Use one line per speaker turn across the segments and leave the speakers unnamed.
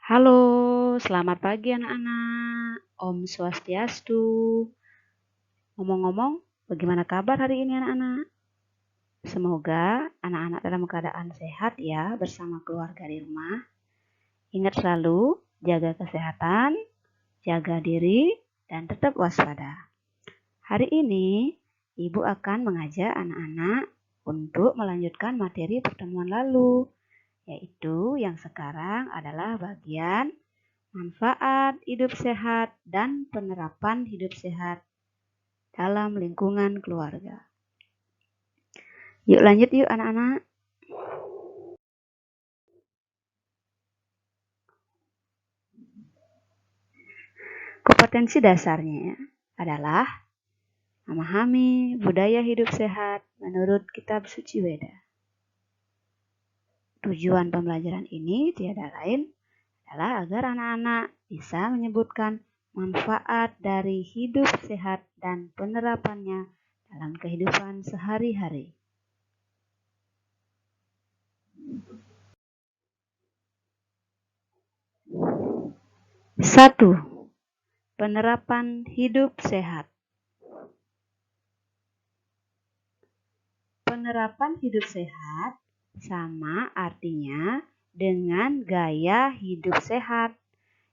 Halo, selamat pagi anak-anak. Om Swastiastu. Ngomong-ngomong, bagaimana kabar hari ini anak-anak? Semoga anak-anak dalam keadaan sehat ya bersama keluarga di rumah. Ingat selalu jaga kesehatan, jaga diri, dan tetap waspada. Hari ini, Ibu akan mengajak anak-anak untuk melanjutkan materi pertemuan lalu, yaitu yang sekarang adalah bagian manfaat hidup sehat dan penerapan hidup sehat dalam lingkungan keluarga. Yuk lanjut yuk anak-anak. Kompetensi dasarnya adalah memahami budaya hidup sehat menurut Kitab Suci Weda. Tujuan pembelajaran ini tiada lain adalah agar anak-anak bisa menyebutkan manfaat dari hidup sehat dan penerapannya dalam kehidupan sehari-hari. 1. Penerapan hidup sehat. Penerapan hidup sehat sama artinya dengan gaya hidup sehat,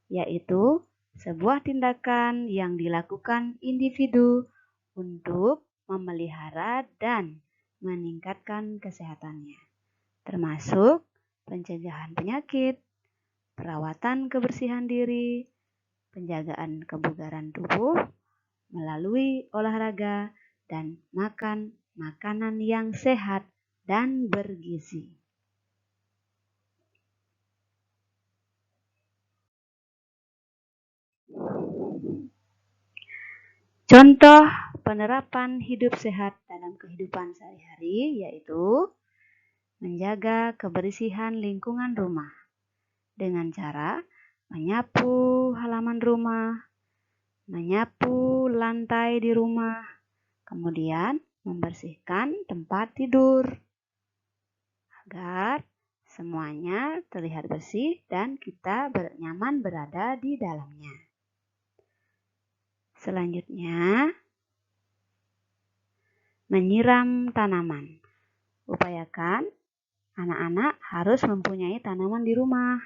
yaitu sebuah tindakan yang dilakukan individu untuk memelihara dan meningkatkan kesehatannya, termasuk pencegahan penyakit, perawatan kebersihan diri, penjagaan kebugaran tubuh melalui olahraga dan makan makanan yang sehat dan bergizi. Contoh penerapan hidup sehat dalam kehidupan sehari-hari yaitu menjaga kebersihan lingkungan rumah dengan cara menyapu halaman rumah, menyapu lantai di rumah, kemudian membersihkan tempat tidur agar semuanya terlihat bersih dan kita nyaman berada di dalamnya. Selanjutnya, menyiram tanaman. Upayakan anak-anak harus mempunyai tanaman di rumah.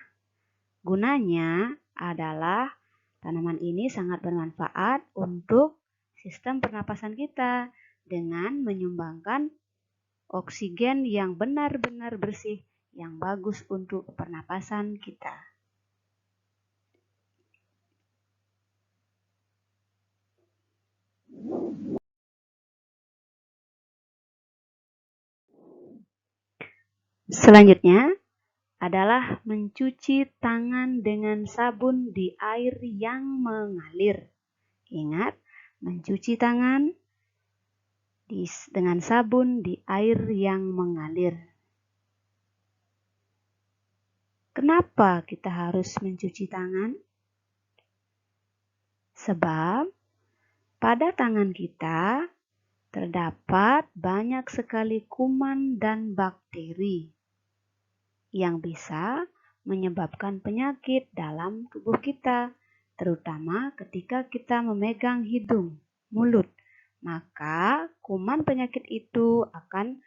Gunanya adalah tanaman ini sangat bermanfaat untuk sistem pernapasan kita dengan menyumbangkan oksigen yang benar-benar bersih yang bagus untuk pernapasan kita. Selanjutnya adalah mencuci tangan dengan sabun di air yang mengalir. Ingat, mencuci tangan dengan sabun di air yang mengalir. Kenapa kita harus mencuci tangan? Sebab pada tangan kita terdapat banyak sekali kuman dan bakteri yang bisa menyebabkan penyakit dalam tubuh kita, terutama ketika kita memegang hidung, mulut. Maka kuman penyakit itu akan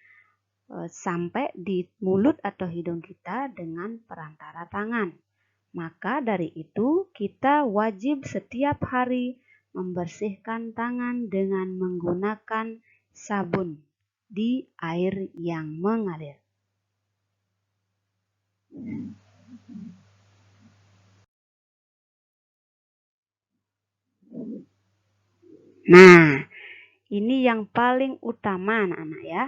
sampai di mulut atau hidung kita dengan perantara tangan. Maka dari itu kita wajib setiap hari membersihkan tangan dengan menggunakan sabun di air yang mengalir. Nah, ini yang paling utama anak-anak ya.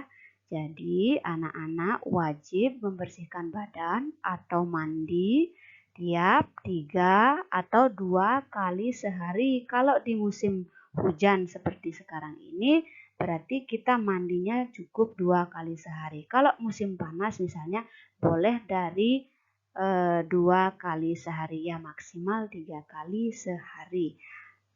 Jadi anak-anak wajib membersihkan badan atau mandi tiap 3 atau 2 kali sehari. Kalau di musim hujan seperti sekarang ini, berarti kita mandinya cukup 2 kali sehari. Kalau musim panas misalnya boleh dari 2 kali sehari, ya maksimal 3 kali sehari.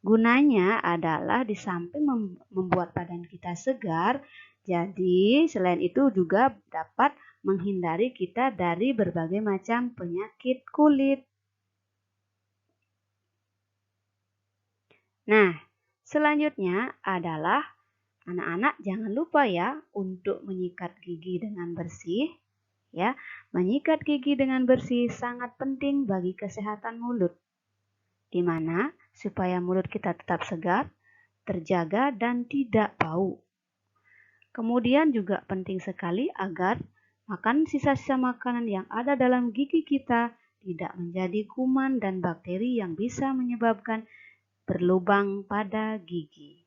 Gunanya adalah di samping membuat badan kita segar, jadi selain itu juga dapat menghindari kita dari berbagai macam penyakit kulit. Nah, selanjutnya adalah anak-anak jangan lupa ya untuk menyikat gigi dengan bersih. Ya, menyikat gigi dengan bersih sangat penting bagi kesehatan mulut. Di mana supaya mulut kita tetap segar, terjaga dan tidak bau. Kemudian juga penting sekali agar sisa-sisa makanan yang ada dalam gigi kita tidak menjadi kuman dan bakteri yang bisa menyebabkan berlubang pada gigi.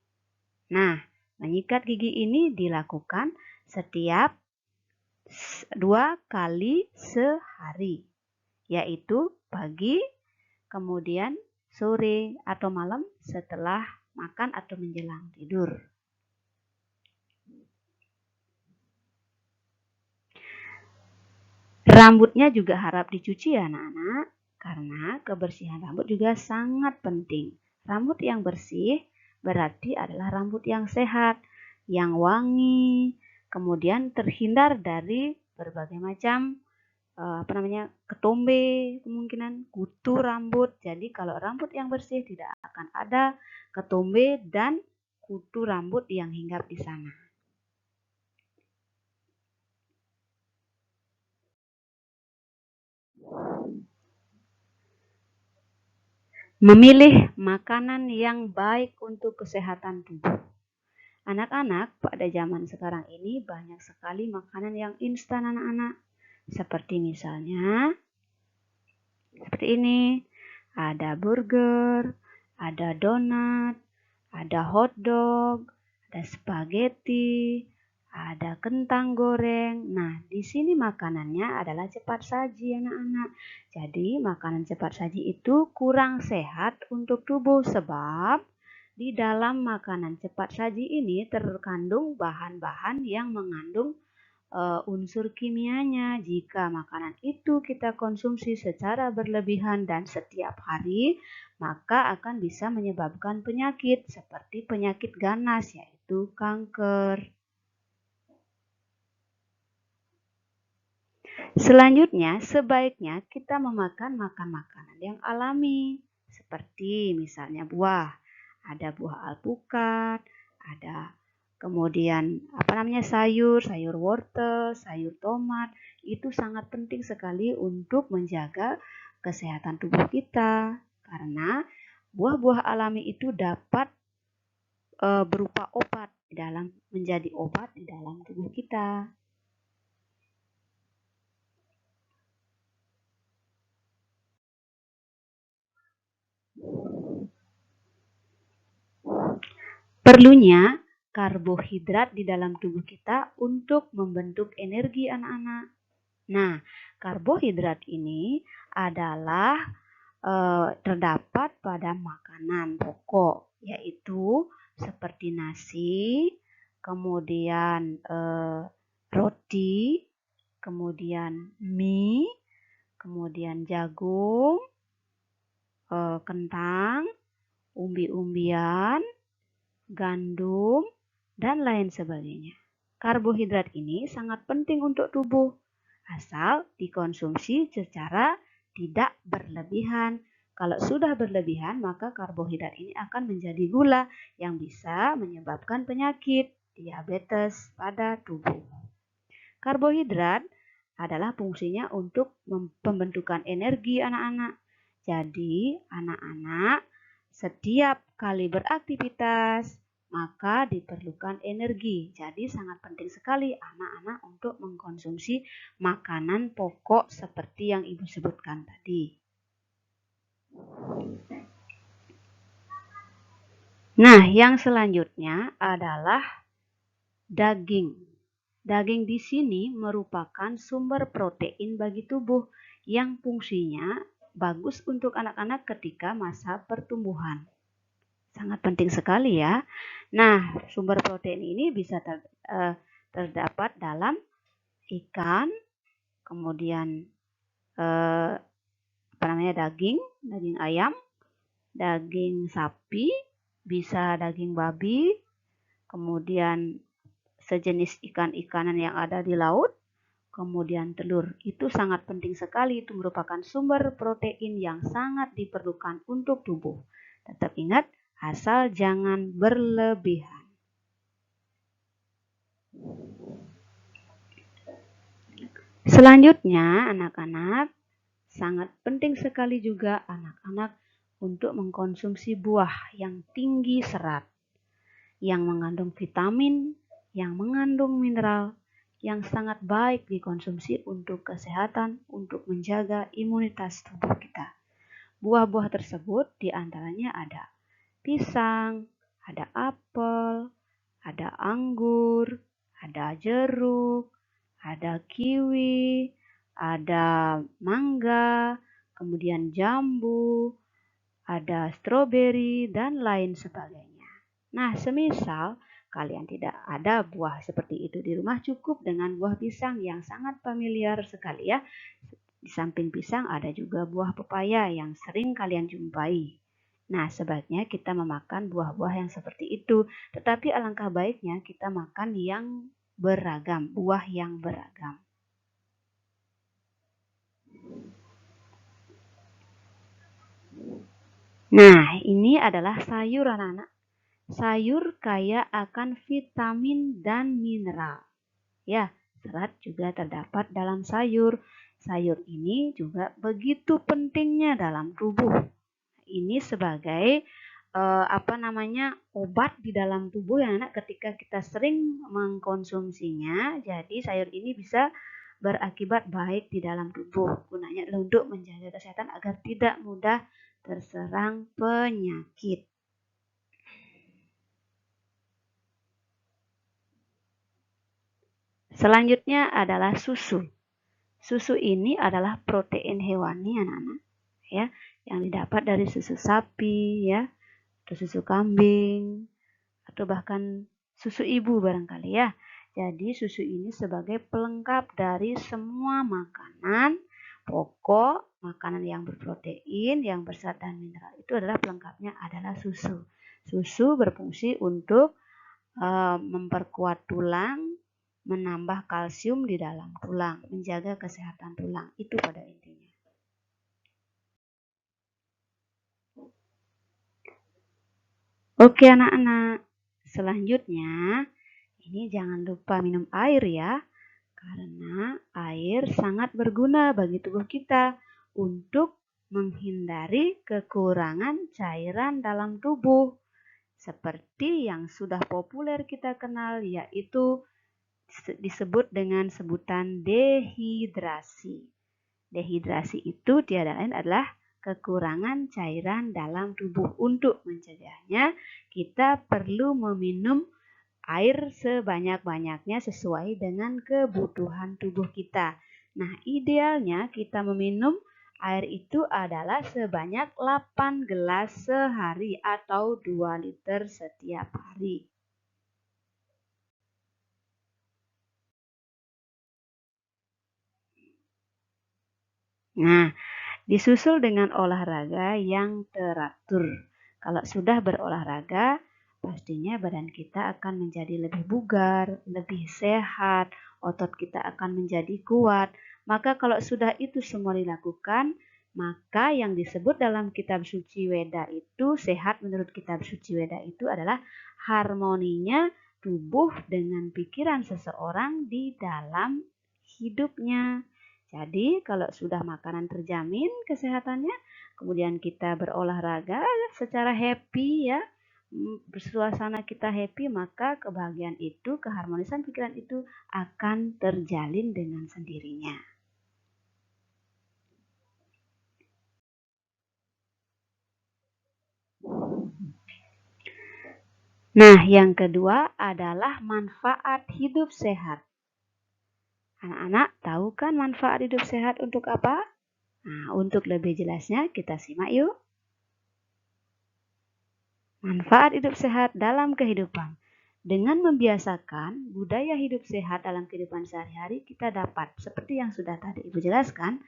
Nah, menyikat gigi ini dilakukan setiap 2 kali sehari, yaitu pagi, kemudian sore atau malam setelah makan atau menjelang tidur. Rambutnya juga harap dicuci ya anak-anak, karena kebersihan rambut juga sangat penting. Rambut yang bersih berarti adalah rambut yang sehat, yang wangi, kemudian terhindar dari berbagai macam ketombe, kemungkinan kutu rambut. Jadi kalau rambut yang bersih tidak akan ada ketombe dan kutu rambut yang hinggap di sana. Memilih makanan yang baik untuk kesehatan tubuh. Anak-anak pada zaman sekarang ini banyak sekali makanan yang instan anak-anak. Seperti misalnya, seperti ini, ada burger, ada donat, ada hotdog, ada spaghetti, ada kentang goreng. Nah, di sini makanannya adalah cepat saji anak-anak. Jadi, makanan cepat saji itu kurang sehat untuk tubuh sebab di dalam makanan cepat saji ini terkandung bahan-bahan yang mengandung unsur kimianya. Jika makanan itu kita konsumsi secara berlebihan dan setiap hari, maka akan bisa menyebabkan penyakit seperti penyakit ganas, yaitu kanker. Selanjutnya, sebaiknya kita makan makanan yang alami, seperti misalnya buah. Ada buah alpukat, ada kemudian sayur wortel, sayur tomat. Itu sangat penting sekali untuk menjaga kesehatan tubuh kita, karena buah-buah alami itu dapat berupa obat menjadi obat di dalam tubuh kita. Perlunya karbohidrat di dalam tubuh kita untuk membentuk energi anak-anak. Nah, karbohidrat ini adalah terdapat pada makanan pokok, yaitu seperti nasi, kemudian roti, kemudian mie, kemudian jagung, kentang, umbi-umbian, gandum, dan lain sebagainya. Karbohidrat ini sangat penting untuk tubuh, asal dikonsumsi secara tidak berlebihan. Kalau sudah berlebihan, maka karbohidrat ini akan menjadi gula yang bisa menyebabkan penyakit diabetes pada tubuh. Karbohidrat adalah fungsinya untuk pembentukan energi anak-anak. Jadi, anak-anak setiap kali beraktivitas, maka diperlukan energi. Jadi sangat penting sekali anak-anak untuk mengkonsumsi makanan pokok seperti yang Ibu sebutkan tadi. Nah, yang selanjutnya adalah daging. Daging di sini merupakan sumber protein bagi tubuh yang fungsinya bagus untuk anak-anak ketika masa pertumbuhan. Sangat penting sekali ya. Nah, sumber protein ini bisa terdapat dalam ikan, kemudian daging ayam, daging sapi, bisa daging babi, kemudian sejenis ikan-ikanan yang ada di laut, kemudian telur. Itu sangat penting sekali, itu merupakan sumber protein yang sangat diperlukan untuk tubuh. Tetap ingat, asal jangan berlebihan. Selanjutnya, anak-anak, sangat penting sekali juga anak-anak untuk mengkonsumsi buah yang tinggi serat, yang mengandung vitamin, yang mengandung mineral, yang sangat baik dikonsumsi untuk kesehatan, untuk menjaga imunitas tubuh kita. Buah-buah tersebut diantaranya ada pisang, ada apel, ada anggur, ada jeruk, ada kiwi, ada mangga, kemudian jambu, ada stroberi, dan lain sebagainya. Nah, semisal kalian tidak ada buah seperti itu di rumah, cukup dengan buah pisang yang sangat familiar sekali ya. Di samping pisang ada juga buah pepaya yang sering kalian jumpai. Nah, sebaiknya kita memakan buah-buah yang seperti itu. Tetapi alangkah baiknya kita makan yang beragam, buah yang beragam. Nah, ini adalah sayur anak-anak. Sayur kaya akan vitamin dan mineral. Ya, serat juga terdapat dalam sayur. Sayur ini juga begitu pentingnya dalam tubuh. Ini sebagai obat di dalam tubuh ya anak, ketika kita sering mengkonsumsinya. Jadi sayur ini bisa berakibat baik di dalam tubuh. Gunanya untuk menjaga kesehatan agar tidak mudah terserang penyakit. Selanjutnya adalah susu. Susu ini adalah protein hewani anak-anak ya, yang didapat dari susu sapi ya, atau susu kambing, atau bahkan susu ibu barangkali ya. Jadi susu ini sebagai pelengkap dari semua makanan pokok, makanan yang berprotein, yang bersyarat dan mineral. Itu adalah pelengkapnya adalah susu. Susu berfungsi untuk memperkuat tulang, menambah kalsium di dalam tulang, menjaga kesehatan tulang. Itu pada intinya. Oke anak-anak, selanjutnya ini jangan lupa minum air ya, karena air sangat berguna bagi tubuh kita untuk menghindari kekurangan cairan dalam tubuh. Seperti yang sudah populer kita kenal, yaitu disebut dengan sebutan dehidrasi. Dehidrasi itu tiada lain adalah kekurangan cairan dalam tubuh. Untuk mencegahnya, kita perlu meminum air sebanyak-banyaknya sesuai dengan kebutuhan tubuh kita. Nah, idealnya kita meminum air itu adalah sebanyak 8 gelas sehari atau 2 liter setiap hari. Nah, disusul dengan olahraga yang teratur. Kalau sudah berolahraga, pastinya badan kita akan menjadi lebih bugar, lebih sehat, otot kita akan menjadi kuat. Maka kalau sudah itu semua dilakukan, maka yang disebut dalam kitab suci Weda itu, sehat menurut kitab suci Weda itu adalah harmoninya tubuh dengan pikiran seseorang di dalam hidupnya. Jadi kalau sudah makanan terjamin kesehatannya, kemudian kita berolahraga secara happy ya, bersuasana kita happy, maka kebahagiaan itu, keharmonisan pikiran itu akan terjalin dengan sendirinya. Nah, yang kedua adalah manfaat hidup sehat. Anak-anak tahu kan manfaat hidup sehat untuk apa? Nah, untuk lebih jelasnya kita simak yuk. Manfaat hidup sehat dalam kehidupan. Dengan membiasakan budaya hidup sehat dalam kehidupan sehari-hari, kita dapat, seperti yang sudah tadi Ibu jelaskan,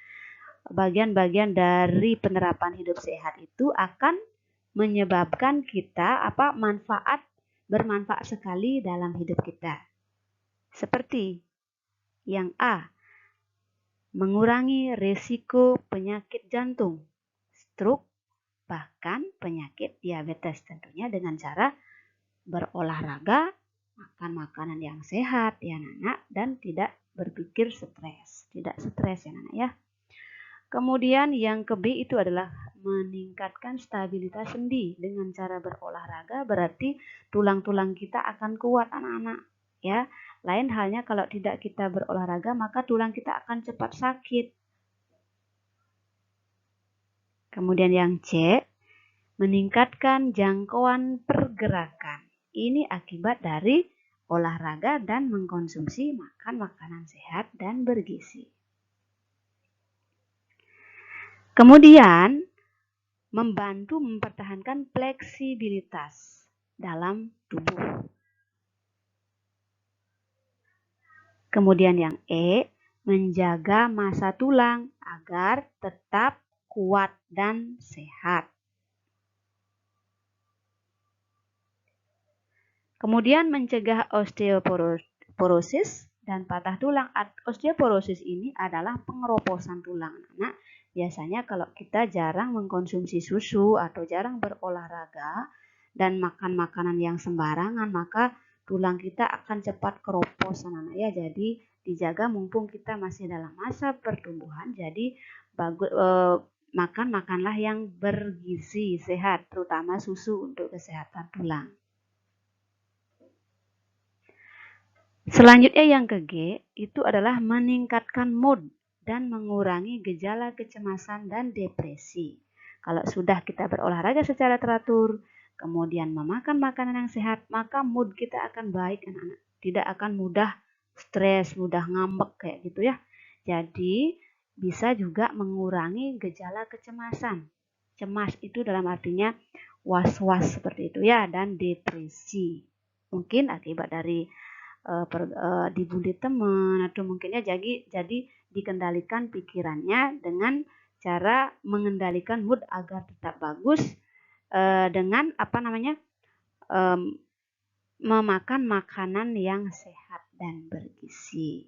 bagian-bagian dari penerapan hidup sehat itu akan menyebabkan kita bermanfaat sekali dalam hidup kita. Seperti yang A, mengurangi risiko penyakit jantung, stroke, bahkan penyakit diabetes, tentunya dengan cara berolahraga, makan makanan yang sehat ya anak-anak, dan tidak berpikir stres, tidak stres ya anak-anak ya. Kemudian yang ke B itu adalah meningkatkan stabilitas sendi. Dengan cara berolahraga berarti tulang-tulang kita akan kuat anak-anak ya. Lain halnya kalau tidak kita berolahraga maka tulang kita akan cepat sakit. Kemudian yang C, meningkatkan jangkauan pergerakan. Ini akibat dari olahraga dan mengkonsumsi makan makanan sehat dan bergizi. Kemudian, membantu mempertahankan fleksibilitas dalam tubuh. Kemudian yang E, menjaga massa tulang agar tetap kuat dan sehat. Kemudian mencegah osteoporosis dan patah tulang. Osteoporosis ini adalah pengeroposan tulang anak. Biasanya kalau kita jarang mengkonsumsi susu atau jarang berolahraga dan makan makanan yang sembarangan, maka tulang kita akan cepat keropos anak ya. Jadi dijaga mumpung kita masih dalam masa pertumbuhan. Jadi makanlah yang bergizi sehat, terutama susu untuk kesehatan tulang. Selanjutnya yang ke G itu adalah meningkatkan mood dan mengurangi gejala kecemasan dan depresi. Kalau sudah kita berolahraga secara teratur, kemudian memakan makanan yang sehat, maka mood kita akan baik anak-anak. Tidak akan mudah stres, mudah ngambek kayak gitu ya. Jadi bisa juga mengurangi gejala kecemasan. Cemas itu dalam artinya was-was seperti itu ya, dan depresi. Mungkin akibat dari dibully teman atau mungkinnya jadi dikendalikan pikirannya dengan cara mengendalikan mood agar tetap bagus dengan memakan makanan yang sehat dan bergizi.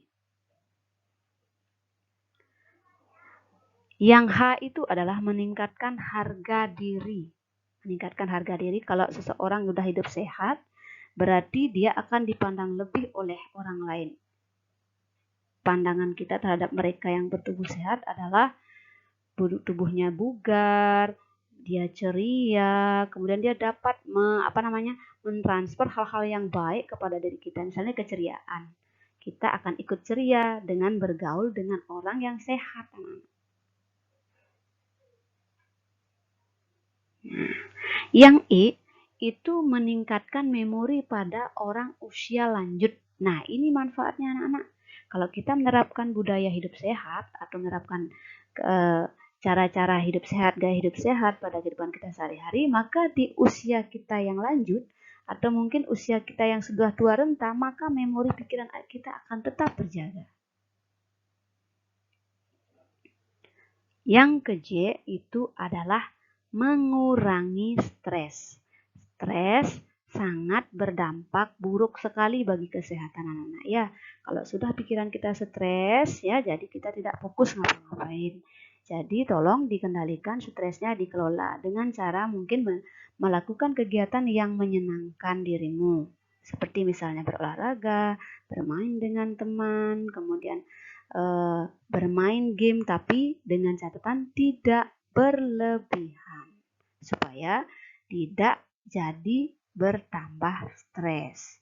Yang H itu adalah meningkatkan harga diri. Meningkatkan harga diri, kalau seseorang sudah hidup sehat, berarti dia akan dipandang lebih oleh orang lain. Pandangan kita terhadap mereka yang bertubuh sehat adalah tubuhnya bugar, dia ceria, kemudian dia dapat mentransfer hal-hal yang baik kepada diri kita, misalnya keceriaan. Kita akan ikut ceria dengan bergaul dengan orang yang sehat. Yang E itu meningkatkan memori pada orang usia lanjut. Nah, ini manfaatnya anak-anak. Kalau kita menerapkan budaya hidup sehat atau menerapkan cara-cara hidup sehat, gaya hidup sehat pada kehidupan kita sehari-hari, maka di usia kita yang lanjut atau mungkin usia kita yang sudah tua renta, maka memori pikiran kita akan tetap terjaga. Yang ke J itu adalah mengurangi stres. Stres sangat berdampak buruk sekali bagi kesehatan anak-anak ya. Kalau sudah pikiran kita stres ya, jadi kita tidak fokus ngapa-ngapain. Jadi tolong dikendalikan stresnya, dikelola dengan cara mungkin melakukan kegiatan yang menyenangkan dirimu. Seperti misalnya berolahraga, bermain dengan teman, kemudian bermain game tapi dengan catatan tidak berlebihan supaya tidak jadi bertambah stres.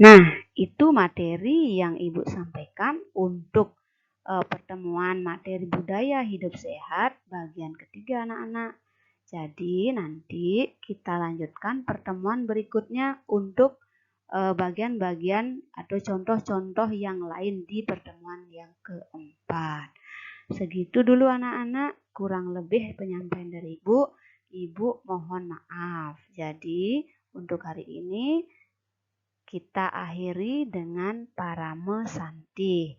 Nah, itu materi yang Ibu sampaikan untuk pertemuan materi budaya hidup sehat bagian ketiga anak-anak. Jadi nanti kita lanjutkan pertemuan berikutnya untuk bagian-bagian atau contoh-contoh yang lain di pertemuan yang keempat. Segitu dulu anak-anak, kurang lebih penyampaian dari Ibu. Ibu mohon maaf. Jadi untuk hari ini kita akhiri dengan parame Santi.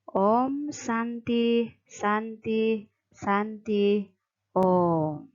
Om Santi, Santi, Santi, Om.